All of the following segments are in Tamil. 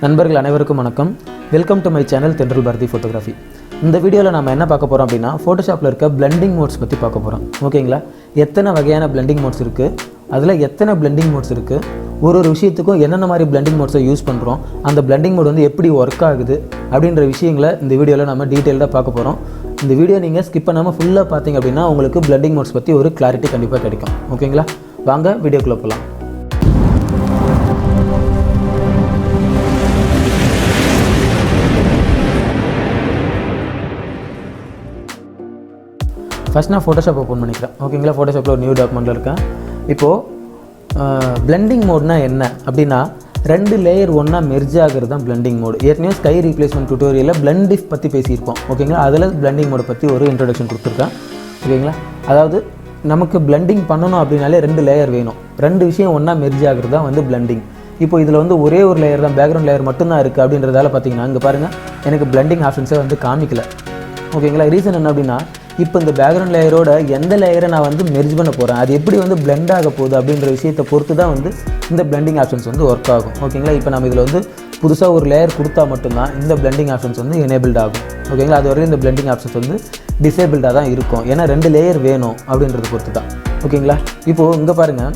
நண்பர்கள் அனைவருக்கும் வணக்கம். வெல்கம் டு மை சேனல் தென்றல் பாரதி ஃபோட்டோகிராஃபி. இந்த வீடியோவில் நம்ம என்ன பார்க்க போகிறோம் அப்படின்னா, ஃபோட்டோஷாப்பில் இருக்க பிளெண்டிங் மோட்ஸ் பற்றி பார்க்க போகிறோம். ஓகேங்களா? எத்தனை வகையான பிளெண்டிங் மோட்ஸ் இருக்குது, அதில் எத்தனை பிளெண்டிங் மோட்ஸ் இருக்குது, ஒரு விஷயத்துக்கும் என்னென்ன மாதிரி பிளெண்டிங் மோட்ஸை யூஸ் பண்ணுறோம், அந்த பிளெண்டிங் மோட் வந்து எப்படி ஒர்க் ஆகுது அப்படின்ற விஷயங்களை இந்த வீடியோவில் நம்ம டீட்டெயில்டாக பார்க்க போகிறோம். இந்த வீடியோ நீங்கள் ஸ்கிப் பண்ணாமல் ஃபுல்லாக பார்த்தீங்க அப்படின்னா உங்களுக்கு பிளெண்டிங் மோட்ஸ் பற்றி ஒரு கிளாரிட்டி கண்டிப்பாக கிடைக்கும். ஓகேங்களா? வாங்க வீடியோக்குள்ளே போகலாம். ஃபஸ்ட் நான் ஃபோட்டோஷாப் ஓப்பன் பண்ணிக்கிறேன். ஓகேங்களா? ஃபோட்டோஷாப்பில் ஒரு நியூ டாக்குமெண்ட்டில் இருக்கேன். இப்போது பிளெண்டிங் மோட்னா என்ன அப்படின்னா, ரெண்டு லேயர் ஒன்றா மெர்ஜ் ஆகிறது தான் பிளெண்டிங் மோடு. ஏற்கனவே ஸ்கை ரீப்ளேஸ்மெண்ட் டியூட்டோரியலில் பிளெண்ட் டிஃப் பற்றி பேசியிருப்போம். ஓகேங்களா? அதில் பிளெண்டிங் மோடை பற்றி ஒரு இன்ட்ரடக்ஷன் கொடுத்துருக்கேன். ஓகேங்களா? அதாவது நமக்கு பிளெண்டிங் பண்ணணும் அப்படின்னாலே ரெண்டு லேயர் வேணும். ரெண்டு விஷயம் ஒன்றா மெர்ஜ் ஆகிறது தான் வந்து பிளெண்டிங். இப்போ இதில் வந்து ஒரே ஒரு லேயர் தான், பேக்ரவுண்ட் லேயர் மட்டும்தான் இருக்குது. அப்படின்றதால பார்த்தீங்கன்னா இங்கே பாருங்கள், எனக்கு பிளெண்டிங் ஆப்ஷன்ஸே வந்து காமிக்கல. ஓகேங்களா? ரீசன் என்ன அப்படின்னா, இப்போ இந்த பேக்ரவுண்ட் லேயரோட எந்த லேயரை நான் வந்து மெர்ஜ் பண்ண போகிறேன், அது எப்படி வந்து பிளெண்ட் ஆக போகுது அப்படின்ற விஷயத்தை பொறுத்து தான் வந்து இந்த பிளெண்டிங் ஆப்ஷன்ஸ் வந்து ஒர்க் ஆகும். ஓகேங்களா? இப்போ நம்ம இதில் வந்து புதுசாக ஒரு லேயர் கொடுத்தா மட்டும்தான் இந்த பிளெண்டிங் ஆப்ஷன்ஸ் வந்து எனேபிள்ட் ஆகும். ஓகேங்களா? அது வரையும் இந்த பிளெண்டிங் ஆப்ஷன்ஸ் வந்து டிசேபிள்டாக தான் இருக்கும். ஏன்னா ரெண்டு லேயர் வேணும் அப்படின்றத பொறுத்து தான். ஓகேங்களா? இப்போது இங்கே பாருங்கள்,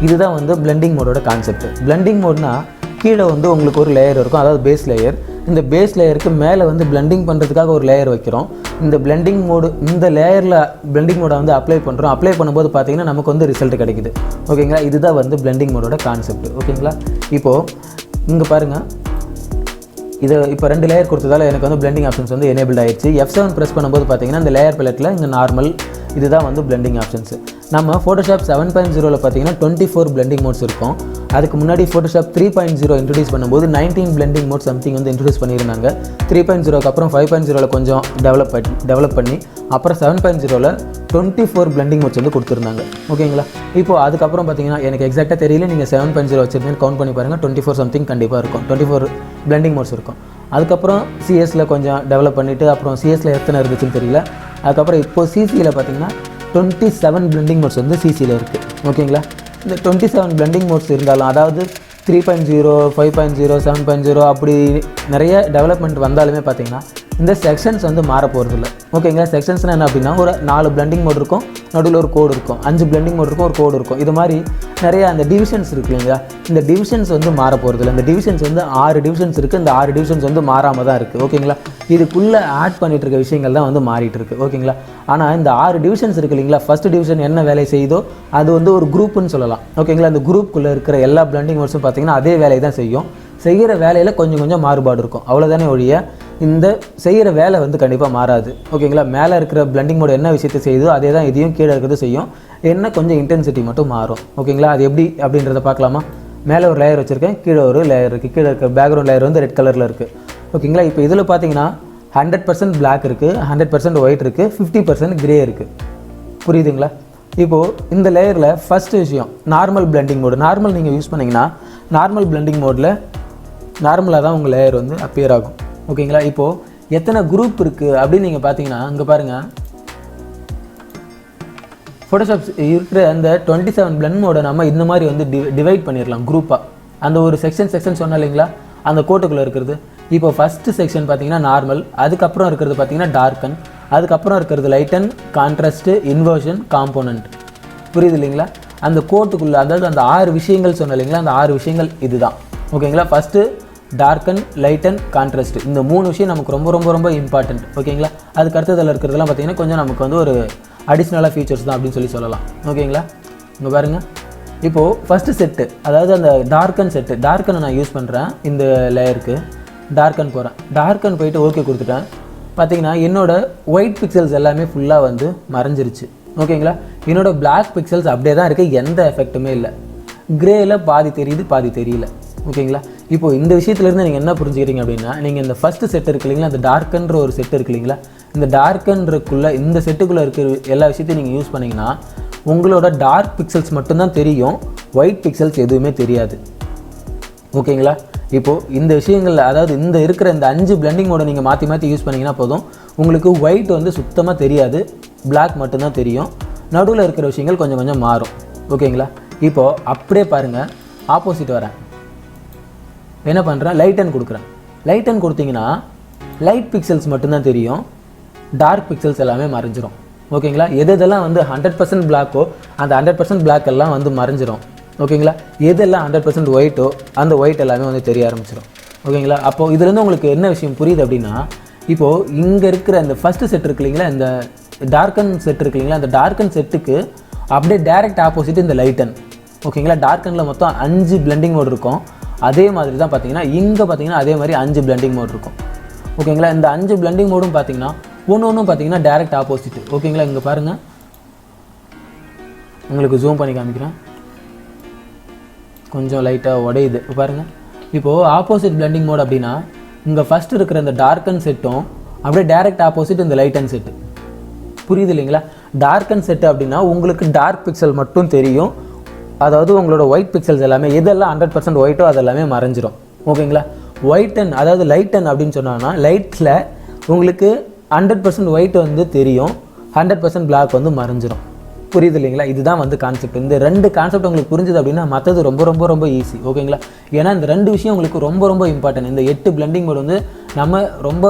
இதுதான் வந்து பிளெண்டிங் மோடோட கான்செப்ட். பிளெண்டிங் மோட்னா கீழே வந்து உங்களுக்கு ஒரு லேயர் இருக்கும், அதாவது பேஸ் லேயர். இந்த பேஸ் லேயருக்கு மேலே வந்து பிளெண்டிங் பண்ணுறதுக்காக ஒரு லேயர் வைக்கிறோம். இந்த பிளெண்டிங் மோடு, இந்த லேயரில் பிளெண்டிங் மோடை வந்து அப்ளை பண்ணுறோம். அப்ளை பண்ணும்போது பார்த்தீங்கன்னா நமக்கு வந்து ரிசல்ட் கிடைக்குது. ஓகேங்களா? இதுதான் வந்து பிளெண்டிங் மோடோட கான்செப்ட். ஓகேங்களா? இப்போது இங்கே பாருங்கள், இது இப்போ ரெண்டு லேயர் கொடுத்ததால எனக்கு வந்து பிளெண்டிங் ஆப்ஷன்ஸ் வந்து எனேபிள் ஆயிடுச்சு. F7 ப்ரெஸ் பண்ணும்போது பார்த்தீங்கன்னா இந்த லேயர் பெலட்டில் இங்கே நார்மல், இதுதான் வந்து பிளெண்டிங் ஆப்ஷன்ஸ். நம்ம ஃபோட்டோஷாப் 7.0ல் பார்த்தீங்கன்னா 24 பிளெண்டிங் மோட்ஸ் இருக்கும். அதுக்கு முன்னாடி ஃபோட்டோஷாப் 3.0 இன்ட்ரடியூஸ் பண்ணும்போது 19 பிளெண்டிங் மோட் சம்திங் வந்து இன்ட்ரடியூஸ் பண்ணியிருந்தாங்க. 3.0க்கு அப்புறம் 5.0ல் கொஞ்சம் டெவலப் பண்ணி அப்புறம் 7.0ல் 24 பிளெண்டிங் மோட்ஸ் வந்து கொடுத்துருந்தாங்க. ஓகேங்களா? இப்போது அதுக்கப்புறம் பார்த்தீங்கன்னா எனக்கு எக்ஸாக்டாக தெரியல, நீங்கள் 7.0 வச்சுருந்தேன்னு கவுண்ட் பண்ணி பாருங்கள், 24 சம்திங் கண்டிப்பாக இருக்கும். 24 பிளெண்டிங் மோட்ஸ் இருக்கும். அதுக்கப்புறம் சிஎஸில் கொஞ்சம் டெவலப் பண்ணிவிட்டு அப்புறம் சிஎஸில் எத்தனை இருந்துச்சுன்னு தெரியல. அதுக்கப்புறம் இப்போது சிசியில் பார்த்தீங்கன்னா 27 பிளெண்டிங் மோட்ஸ் வந்து சிசியில் இருக்குது. ஓகேங்களா? இந்த 27 பிளெண்டிங் மோட்ஸ் இருந்தாலும், அதாவது 3.0, 5.0, 7.0 அப்படி நிறைய டெவலப்மெண்ட் வந்தாலுமே பார்த்தீங்கன்னா இந்த செக்ஷன்ஸ் வந்து மாற போகிறதில்ல. ஓகேங்களா? செக்ஷன்ஸ்னால் என்ன அப்படின்னா, ஒரு 4 பிளெண்டிங் மோட் இருக்கும், நடுவில் ஒரு கோடு இருக்கும், 5 பிளெண்டிங் மோட் இருக்கும், ஒரு கோடு இருக்கும். இது மாதிரி நிறைய அந்த டிவிஷன்ஸ் இருக்கு இல்லைங்களா? இந்த டிவிஷன்ஸ் வந்து மாற போகிறதில்ல. இந்த டிவிஷன்ஸ் வந்து 6 டிவிஷன்ஸ் இருக்குது. இந்த 6 டிவிஷன்ஸ் வந்து மாறாமல் தான் இருக்குது. ஓகேங்களா? இதுக்குள்ளே ஆட் பண்ணிகிட்டு இருக்க விஷயங்கள் தான் வந்து மாறிட்டு இருக்குது. ஓகேங்களா? ஆனால் இந்த 6 டிவிஷன்ஸ் இருக்குது இல்லைங்களா? ஃபஸ்ட்டு டிவிஷன் என்ன வேலை செய்யுதோ அது வந்து ஒரு குரூப்புன்னு சொல்லலாம். ஓகேங்களா? அந்த குரூப்புக்குள்ளே இருக்கிற எல்லா பிளெண்டிங் மோட்ஸும் பார்த்தீங்கன்னா அதே வேலையை தான் செய்யும். செய்கிற வேலையில் கொஞ்சம் கொஞ்சம் மாறுபாடு இருக்கும், அவ்வளோதானே ஒழிய இந்த செய்கிற வேலை வந்து கண்டிப்பாக மாறாது. ஓகேங்களா? மேலே இருக்கிற பிளெண்டிங் மோட் என்ன விஷயத்தை செய்யுதோ அதே தான் இதையும் கீழே இருக்கிறது செய்யும். என்ன கொஞ்சம் இன்டென்சிட்டி மட்டும் மாறும். ஓகேங்களா? அது எப்படி அப்படின்றத பார்க்கலாமா? மேலே ஒரு லேயர் வச்சுருக்கேன், கீழே ஒரு லேயர் இருக்குது. கீழே இருக்கிற பேக்ரவுண்ட் லேயர் வந்து ரெட் கலரில் இருக்குது. ஓகேங்களா? இப்போ இதில் பார்த்தீங்கன்னா 100% பிளாக் இருக்குது, 100% ஒயிட் இருக்குது, 50% கிரே இருக்குது. புரியுதுங்களா? இப்போது இந்த லேயரில் ஃபஸ்ட்டு விஷயம் நார்மல் பிளெண்டிங் மோடு. நார்மல் நீங்கள் யூஸ் பண்ணிங்கன்னா நார்மல் பிளெண்டிங் மோடில் நார்மலாக தான் உங்கள் லேயர் வந்து அப்பியர் ஆகும். ஓகேங்களா? இப்போது எத்தனை குரூப் இருக்குது அப்படின்னு நீங்கள் பார்த்தீங்கன்னா இங்கே பாருங்கள், ஃபோட்டோஷாப் இருக்கிற அந்த 27 பிளெண்ட் மோடை நம்ம இந்த மாதிரி வந்து டிவைட் பண்ணிடலாம் குரூப்பாக. அந்த ஒரு செக்ஷன் சொன்னால் இல்லைங்களா, அந்த கோட்டுக்குள்ளே இருக்கிறது. இப்போ ஃபஸ்ட்டு செக்ஷன் பார்த்தீங்கன்னா நார்மல், அதுக்கப்புறம் இருக்கிறது பார்த்தீங்கன்னா டார்க்கன், அதுக்கப்புறம் இருக்கிறது லைட்டன், கான்ட்ராஸ்ட்டு, இன்வர்ஷன், காம்போனன்ட். புரியுது இல்லைங்களா? அந்த கோட்டுக்குள்ளே, அதாவது அந்த 6 விஷயங்கள் சொன்ன இல்லைங்களா, அந்த 6 விஷயங்கள் இதுதான். ஓகேங்களா? ஃபஸ்ட்டு டார்க்கன், லைட்டன், கான்ட்ராஸ்ட், இந்த 3 விஷயம் நமக்கு ரொம்ப ரொம்ப ரொம்ப இம்பார்ட்டன்ட். ஓகேங்களா? அதுக்கு அடுத்ததில் இருக்கிறதெல்லாம் பார்த்தீங்கன்னா கொஞ்சம் நமக்கு வந்து ஒரு அடிஷ்னலாக ஃபீச்சர்ஸ் தான் அப்படின்னு சொல்லலாம். ஓகேங்களா? இங்கே பாருங்கள், இப்போது ஃபஸ்ட்டு செட்டு, அதாவது அந்த டார்க்கன் செட்டு, டார்க்கனை நான் யூஸ் பண்ணுறேன். இந்த லேயருக்கு டார்க்கன் போகிறேன், டார்க்கன் போயிட்டு ஓகே கொடுத்துட்டேன். பார்த்தீங்கன்னா என்னோடய ஒயிட் பிக்சல்ஸ் எல்லாமே ஃபுல்லாக வந்து மறைஞ்சிருச்சு. ஓகேங்களா? என்னோடய பிளாக் பிக்சல்ஸ் அப்படியே தான் இருக்குது, எந்த எஃபெக்ட்டுமே இல்லை. கிரேயில் பாதி தெரியுது, பாதி தெரியல. ஓகேங்களா? இப்போது இந்த விஷயத்துலேருந்து நீங்கள் என்ன புரிஞ்சுக்கிறீங்க அப்படின்னா, நீங்கள் இந்த ஃபஸ்ட்டு செட் இருக்கு இல்லைங்களா, இந்த டார்க்கன்ற ஒரு செட் இருக்கு இல்லைங்களா, இந்த டார்க்கன்றக்குள்ளே இந்த செட்டுக்குள்ளே இருக்கிற எல்லா விஷயத்தையும் நீங்கள் யூஸ் பண்ணிங்கன்னா உங்களோட டார்க் பிக்சல்ஸ் மட்டும்தான் தெரியும், ஒயிட் பிக்சல்ஸ் எதுவுமே தெரியாது. ஓகேங்களா? இப்போது இந்த விஷயங்களில், அதாவது இந்த இருக்கிற இந்த 5 பிளெண்டிங் மோடை நீங்கள் மாற்றி யூஸ் பண்ணிங்கன்னா போதும், உங்களுக்கு ஒயிட் வந்து சுத்தமாக தெரியாது, பிளாக் மட்டும்தான் தெரியும். நடுவில் இருக்கிற விஷயங்கள் கொஞ்சம் கொஞ்சம் மாறும். ஓகேங்களா? இப்போது அப்படியே பாருங்கள், ஆப்போசிட் வரேன். என்ன பண்ணுறேன், லைட்டன் கொடுக்குறேன். லைட்டன் கொடுத்தீங்கன்னா லைட் பிக்சல்ஸ் மட்டும்தான் தெரியும், டார்க் பிக்சல்ஸ் எல்லாமே மறைஞ்சிரும். ஓகேங்களா, எதெல்லாம் வந்து 100% பிளாக்கோ அந்த 100% பிளாக் எல்லாம் வந்து மறைஞ்சிரும். ஓகேங்களா, எதெல்லாம் 100% ஒயிட்டோ அந்த ஒயிட் எல்லாமே வந்து தெரிய ஆரம்பிச்சிடும். ஓகேங்களா, அப்போது இதுலேருந்து உங்களுக்கு என்ன விஷயம் புரியுது அப்படின்னா, இப்போது இங்கே இருக்கிற இந்த ஃபஸ்ட்டு செட் இருக்கு இல்லைங்களா, இந்த டார்க்கன் செட் இருக்கு இல்லைங்களா, அந்த டார்க்கன் செட்டுக்கு அப்படியே டைரக்ட் ஆப்போசிட் இந்த லைட்டன். ஓகேங்களா, டார்க்கனில் மொத்தம் 5 பிளெண்டிங் மோட் இருக்கும். அதே மாதிரி தான் பார்த்தீங்கன்னா இங்கே பார்த்தீங்கன்னா அதே மாதிரி 5 பிளெண்டிங் மோட் இருக்கும். ஓகேங்களா, இந்த 5 பிளெண்டிங் மோடும் பார்த்தீங்கன்னா ஒன்று பார்த்தீங்கன்னா டைரக்ட் ஆப்போசிட். ஓகேங்களா, இங்கே பாருங்கள், உங்களுக்கு ஜூம் பண்ணி காமிக்கிறேன், கொஞ்சம் லைட்டாக உடையுது பாருங்கள். இப்போது ஆப்போசிட் பிளெண்டிங் மோட் அப்படின்னா இங்கே ஃபஸ்ட்டு இருக்கிற இந்த டார்க்கன் செட்டும் அப்படியே டைரக்ட் ஆப்போசிட் இந்த லைட்டன் செட்டு. புரியுது இல்லைங்களா, டார்க்கன் செட்டு அப்படின்னா உங்களுக்கு டார்க் பிக்சல் மட்டும் தெரியும், அதாவது உங்களோட ஒயிட் பிக்சல்ஸ் எல்லாமே எதெல்லாம் 100% ஒயிட்டோ அதெல்லாமே மறைஞ்சிரும். ஓகேங்களா, ஒயிட்டன் அதாவது லைட்டன் அப்படின்னு சொன்னாங்கன்னா லைட்டில் உங்களுக்கு 100% ஒயிட் வந்து தெரியும், 100% பிளாக் வந்து மறைஞ்சிரும். புரியுது இல்லைங்களா, இதுதான் வந்து கான்செப்ட். இந்த 2 கான்செப்ட் உங்களுக்கு புரிஞ்சுது அப்படின்னா மற்றது ரொம்ப ரொம்ப ரொம்ப ஈஸி. ஓகேங்களா, ஏன்னா இந்த 2 விஷயம் உங்களுக்கு ரொம்ப ரொம்ப இம்பார்ட்டன்ட். இந்த 8 பிளெண்டிங் மோட் வந்து நம்ம ரொம்ப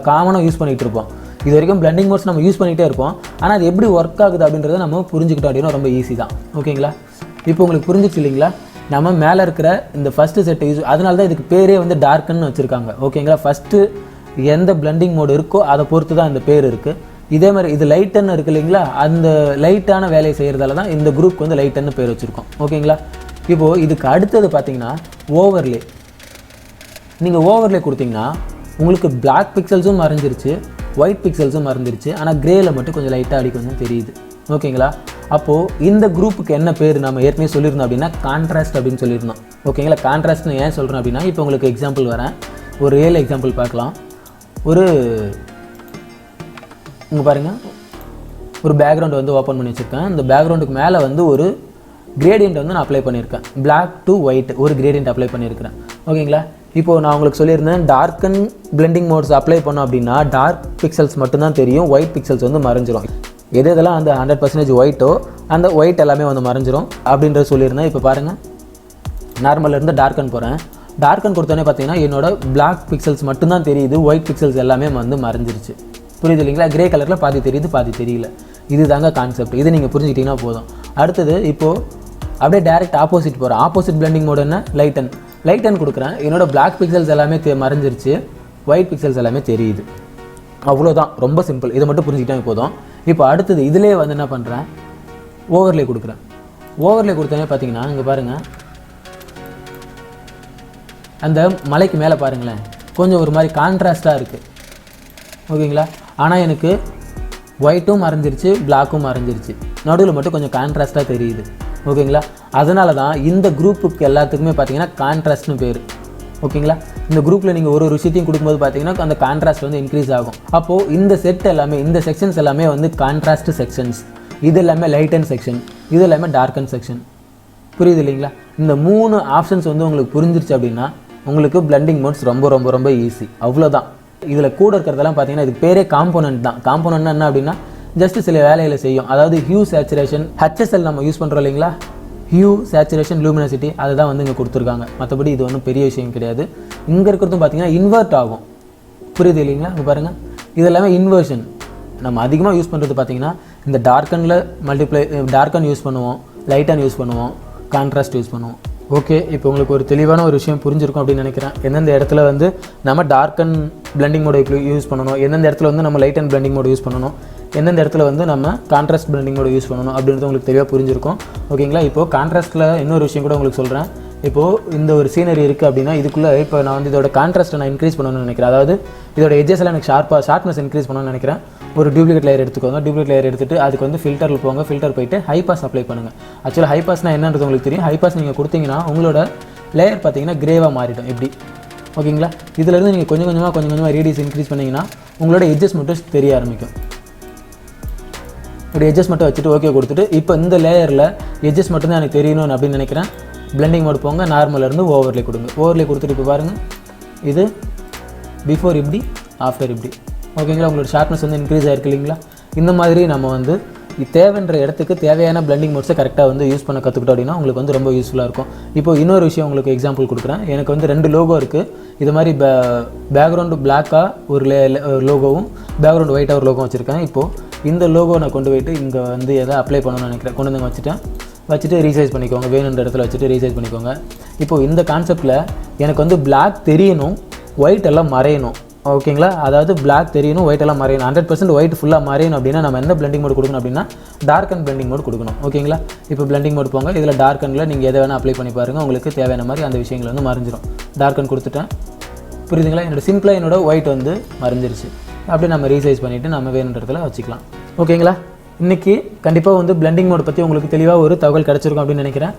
காமனாக யூஸ் பண்ணிகிட்டு இருப்போம். இது வரைக்கும் பிளெண்டிங் மோட்ஸ் நம்ம யூஸ் பண்ணிகிட்டே இருப்போம், ஆனால் அது எப்படி ஒர்க் ஆகுது அப்படின்றத நம்ம புரிஞ்சுக்கிட்டோம் அப்படின்னா ரொம்ப ஈஸி தான். ஓகேங்களா, இப்போ உங்களுக்கு புரிஞ்சிச்சு இல்லைங்களா, நம்ம மேலே இருக்கிற இந்த ஃபஸ்ட்டு செட்டை யூஸ், அதனால தான் இதுக்கு பேரே வந்து டார்க்குன்னு வச்சுருக்காங்க. ஓகேங்களா, ஃபஸ்ட்டு எந்த பிளெண்டிங் மோடு இருக்கோ அதை பொறுத்து தான் இந்த பேர் இருக்குது. இதே மாதிரி இது லைட்டன் இருக்குது இல்லைங்களா, அந்த லைட்டான வேலையை செய்கிறதால தான் இந்த குரூப் வந்து லைட்டன்னு பேர் வச்சுருக்கோம். ஓகேங்களா, இப்போது இதுக்கு அடுத்தது பார்த்தீங்கன்னா ஓவர்லே. நீங்கள் ஓவர்லே கொடுத்தீங்கன்னா உங்களுக்கு பிளாக் பிக்சல்ஸும் மறைஞ்சிருச்சு, ஒயிட் பிக்சல்ஸும் மறைஞ்சிருச்சு, ஆனால் கிரேயில் மட்டும் கொஞ்சம் லைட்டாக அடி கொஞ்சம் தெரியுது. ஓகேங்களா, அப்போது இந்த குரூப்புக்கு என்ன பேர் நம்ம ஏற்கனவே சொல்லியிருந்தோம் அப்படின்னா கான்ட்ராஸ்ட் அப்படின்னு சொல்லியிருந்தோம். ஓகேங்களா, கான்ட்ராஸ்ட்னு ஏன் சொல்கிறேன் அப்படின்னா, இப்போ உங்களுக்கு எக்ஸாம்பிள் வரேன், ஒரு ரியல் எக்ஸாம்பிள் பார்க்கலாம். இங்கே பாருங்கள், ஒரு பேக்ரவுண்ட் வந்து ஓப்பன் பண்ணி வச்சுருக்கேன். இந்த பேக்ரவுண்டுக்கு மேலே வந்து ஒரு கிரேடியன்ட் வந்து நான் அப்ளை பண்ணியிருக்கேன், பிளாக் டு ஒயிட் ஒரு கிரேடியன்ட் அப்ளை பண்ணியிருக்கிறேன். ஓகேங்களா, இப்போது நான் உங்களுக்கு சொல்லியிருந்தேன் டார்க்கன் பிளெண்டிங் மோட்ஸ் அப்ளை பண்ணோம் அப்படின்னா டார்க் பிக்சல்ஸ் மட்டும்தான் தெரியும், ஒயிட் பிக்சல்ஸ் வந்து மறைஞ்சிரும். எதெல்லாம் அந்த 100% ஒயிட்டோ அந்த ஒயிட் எல்லாமே வந்து மறைஞ்சிரும் அப்படின்றத சொல்லியிருந்தேன். இப்போ பாருங்கள், நார்மலேருந்து டார்க்கன் போகிறேன். டார்க்கன் கொடுத்தோன்னே பார்த்தீங்கன்னா என்னோட பிளாக் பிக்சல்ஸ் மட்டும்தான் தெரியுது, ஒயிட் பிக்சல்ஸ் எல்லாமே வந்து மறைஞ்சிருச்சு. புரியுது இல்லைங்களா, கிரே கலரில் பாதி தெரியுது பாதி தெரியல. இது தாங்க கான்செப்ட், இது நீங்கள் புரிஞ்சுக்கிட்டீங்கன்னா போதும். அடுத்தது இப்போது அப்படியே டேரெக்ட் ஆப்போசிட் போகிறேன். ஆப்போசிட் பிளெண்டிங் மோட் என்ன, லைட்டன். லைட்டன் கொடுக்குறேன், என்னோடய பிளாக் பிக்சல்ஸ் எல்லாமே மறைஞ்சிருச்சு, ஒயிட் பிக்சல்ஸ் எல்லாமே தெரியுது. அவ்வளோதான், ரொம்ப சிம்பிள். இதை மட்டும் புரிஞ்சுக்கிட்டே போதும். இப்போ அடுத்தது இதிலே வந்து என்ன பண்ணுறேன், ஓவர்லே கொடுக்குறேன். ஓவர்லே கொடுத்தோன்னே பார்த்தீங்கன்னா இங்கே பாருங்கள், அந்த மலைக்கு மேலே பாருங்களேன், கொஞ்சம் ஒரு மாதிரி கான்ட்ராஸ்ட்டாக இருக்குது. ஓகேங்களா, ஆனால் எனக்கு ஒயிட்டும் மறைஞ்சிருச்சு, பிளாக்கும் மறைஞ்சிருச்சு, நடுவில் மட்டும் கொஞ்சம் கான்ட்ராஸ்ட்டாக தெரியுது. ஓகேங்களா, அதனால தான் இந்த குரூப்புக்கு எல்லாத்துக்குமே பார்த்தீங்கன்னா கான்ட்ராஸ்ட்னு பேர். ஓகேங்களா, இந்த குரூப்பில் நீங்கள் ஒரு விஷயத்தையும் கொடுக்கும்போது பார்த்தீங்கன்னா அந்த கான்ட்ராஸ்ட் வந்து இன்க்ரீஸ் ஆகும். அப்போது இந்த செட் எல்லாமே, இந்த செக்ஷன்ஸ் எல்லாமே வந்து கான்ட்ராஸ்ட் செக்ஷன்ஸ், இது எல்லாமே லைட்டன் செக்ஷன், இது எல்லாமே டார்க்கன் செக்ஷன். புரியுது இல்லைங்களா, இந்த 3 ஆப்ஷன்ஸ் வந்து உங்களுக்கு புரிஞ்சிருச்சு அப்படின்னா உங்களுக்கு பிளெண்டிங் மோட்ஸ் ரொம்ப ரொம்ப ரொம்ப ஈஸி. அவ்வளோதான். இதில் கூட இருக்கிறதெல்லாம் பார்த்தீங்கன்னா இதுக்கு பேரே காம்போனன்ட் தான். காம்போனன்ட்னா என்ன அப்படின்னா ஜஸ்ட் சில வேலைகளை செய்யும். அதாவது ஹியூ சேச்சுரேஷன், ஹெச்எஸ்எல் நம்ம யூஸ் பண்ணுறோம் இல்லைங்களா, ஹியூ சேச்சுரேஷன் லூமினசிட்டி, அதுதான் வந்து இங்கே கொடுத்துருக்காங்க. மற்றபடி இது ஒன்றும் பெரிய விஷயம் கிடையாது. இங்கே இருக்கிறதும் பார்த்தீங்கன்னா இன்வெர்ட் ஆகும். புரியுது இல்லைங்களா, இங்கே பாருங்கள், இது எல்லாமே இன்வர்ஷன். நம்ம அதிகமாக யூஸ் பண்ணுறது பார்த்தீங்கன்னா இந்த டார்க்கனில் டார்க்கன் யூஸ் பண்ணுவோம், லைட்டன் யூஸ் பண்ணுவோம், கான்ட்ராஸ்ட் யூஸ் பண்ணுவோம். ஓகே, இப்போ உங்களுக்கு ஒரு தெளிவான ஒரு விஷயம் புரிஞ்சிருக்கும் அப்படின்னு நினைக்கிறேன். எந்தெந்த இடத்துல வந்து நம்ம டார்க்கன் பிளெண்டிங் மோட் யூஸ் பண்ணணும், எந்தெந்த இடத்துல வந்து நம்ம லைட்டன் பிளெண்டிங் மோட் யூஸ் பண்ணணும், எந்தெந்த இடத்துல வந்து நம்ம கான்ட்ராஸ்ட் பிளெண்டிங் மோட் யூஸ் பண்ணணும் அப்படின்றது உங்களுக்கு தெளிவாக புரிஞ்சிருக்கும். ஓகேங்களா, இப்போது கான்ட்ராஸ்ட்டில் இன்னொரு விஷயம் கூட உங்களுக்கு சொல்கிறேன். இப்போது இந்த ஒரு சீனரி இருக்குது அப்படின்னா இதுக்குள்ளே இப்போ நான் வந்து இதோட கான்ட்ராஸ்ட்டை நான் இன்க்ரீஸ் பண்ணணும்னு நினைக்கிறேன். அதாவது இதோட எட்ஜஸ் எல்லாம் எனக்கு ஷார்ப்னஸ் இன்க்ரீஸ் பண்ணணும்னு நினைக்கிறேன். ஒரு டூப்ளிகேட் லேயர் எடுத்துக்கோங்க. டூப்ளிகேட் லேயர் எடுத்துகிட்டு அதுக்கு வந்து ஃபில்டரில் போங்க. ஃபில்டர் போய்ட்டு ஹை பாஸ் அப்ளை பண்ணுங்கள். ஆக்சுவலாக ஹை பாஸ்னால் என்னன்றது உங்களுக்கு தெரியும். ஹை பாஸ் நீங்கள் கொடுத்தீங்கன்னா உங்களோட லேயர் பார்த்தீங்கன்னா கிரேவாக மாறிடும். எப்படி ஓகேங்களா, இதிலேருந்து நீங்கள் கொஞ்சம் கொஞ்சமாக ரேடியஸ் இன்க்ரீஸ் பண்ணிங்கன்னா உங்களோட எட்ஜஸ் மட்டும் தெரிய ஆரம்பிக்கும். இப்படி எட்ஜஸ் மட்டும் வச்சுட்டு ஓகே கொடுத்துட்டு இப்போ இந்த லேயரில் எட்ஜஸ் மட்டும் தான் எனக்கு தெரியணும்னு அப்படின்னு நினைக்கிறேன். பிளெண்டிங் மோட் போங்க, நார்மலேருந்து ஓவர்லே கொடுங்க. ஓவர்லே கொடுத்துட்டு இப்போ பாருங்கள், இது பிஃபோர் இப்படி, ஆஃப்டர் இப்படி. ஓகேங்களா, உங்களோட ஷார்ப்னஸ் வந்து இன்க்ரீஸ் ஆகிருக்கு இல்லைங்களா. இந்த மாதிரி நம்ம வந்து தேவைன்ற இடத்துக்கு தேவையான பிளெண்டிங் மோட்ஸை கரெக்டாக வந்து யூஸ் பண்ண கற்றுக்கிட்டோம் அப்படின்னா உங்களுக்கு வந்து ரொம்ப யூஸ்ஃபுல்லாக இருக்கும். இப்போ இன்னொரு விஷயம் உங்களுக்கு எக்ஸாம்பிள் கொடுக்குறேன். எனக்கு வந்து 2 லோகோ இருக்குது. இது மாதிரி பேக்ரவுண்டு பிளாக்காக ஒரு லோகோவும் பேக்ரவுண்டு ஒயிட்டாக ஒரு லோகோ வச்சுருக்கேன். இப்போது இந்த லோகோ நான் கொண்டு போய்ட்டு இங்கே வந்து எதை அப்ளை பண்ணணும்னு நினைக்கிறேன். கொண்டு வந்து வச்சுட்டு ரீசைஸ் பண்ணிக்கோங்க. வேணுன்ற இடத்துல வச்சுட்டு ரீசைஸ் பண்ணிக்கோங்க. இப்போது இந்த கான்செப்ட்டில் எனக்கு வந்து பிளாக் தெரியணும், ஒயிட் எல்லாம் மறையணும். ஓகேங்களா? அதாவது பிளாக் தெரியணும், ஒயிட் எல்லாம் மறையணும். 100% ஒயிட் ஃபுல்லாக மறையணும் அப்படின்னா நம்ம எந்த பிளெண்டிங் மோட் கொடுக்கணும் அப்படின்னா டார்க் அண்ட் பிளெண்டிங் மோட் கொடுக்கணும். ஓகேங்களா? இப்போ பிளெண்டிங் மோட் போங்க. இதில் டார்க் அண்டில் நீங்கள் எதை வேணால் அப்ளை பண்ணி பாருங்கள். உங்களுக்கு தேவையான மாதிரி அந்த விஷயங்கள் வந்து மறைஞ்சிரும். டார்க் அண்ட் கொடுத்துட்டேன். புரியுதுங்களா? சிம்பிளாக என்னோட ஒயிட் வந்து மறைஞ்சிருச்சு. அப்படியே நம்ம ரீசைஸ் பண்ணிவிட்டு நம்ம வேணுன்ற இடத்துல வச்சுக்கலாம். ஓகேங்களா? இன்றைக்கி கண்டிப்பாக வந்து பிளெண்டிங் மோட் பற்றி உங்களுக்கு தெளிவாக ஒரு தகவல் கிடச்சிருக்கும் அப்படின்னு நினைக்கிறேன்.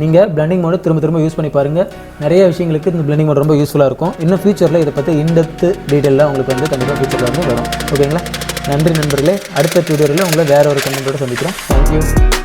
நீங்கள் பிளெண்டிங் மோடு திரும்ப யூஸ் பண்ணி பாருங்கள். நிறைய விஷயங்களுக்கு இந்த பிளெண்டிங் மோட் ரொம்ப யூஸ்ஃபுல்லாக இருக்கும். இன்னும் ஃபியூச்சரில் இதை பற்றி இன்டெப்த் டீட்டெயிலாக உங்களுக்கு வந்து கண்டிப்பாக ஃபியூச்சரில் வந்து வரும். ஓகேங்களா? நன்றி நண்பர்களே. அடுத்த டியூட்டோரியலில் உங்களை வேறு ஒரு கமெண்ட்டோடு சந்திக்கிறோம். தேங்க்யூ.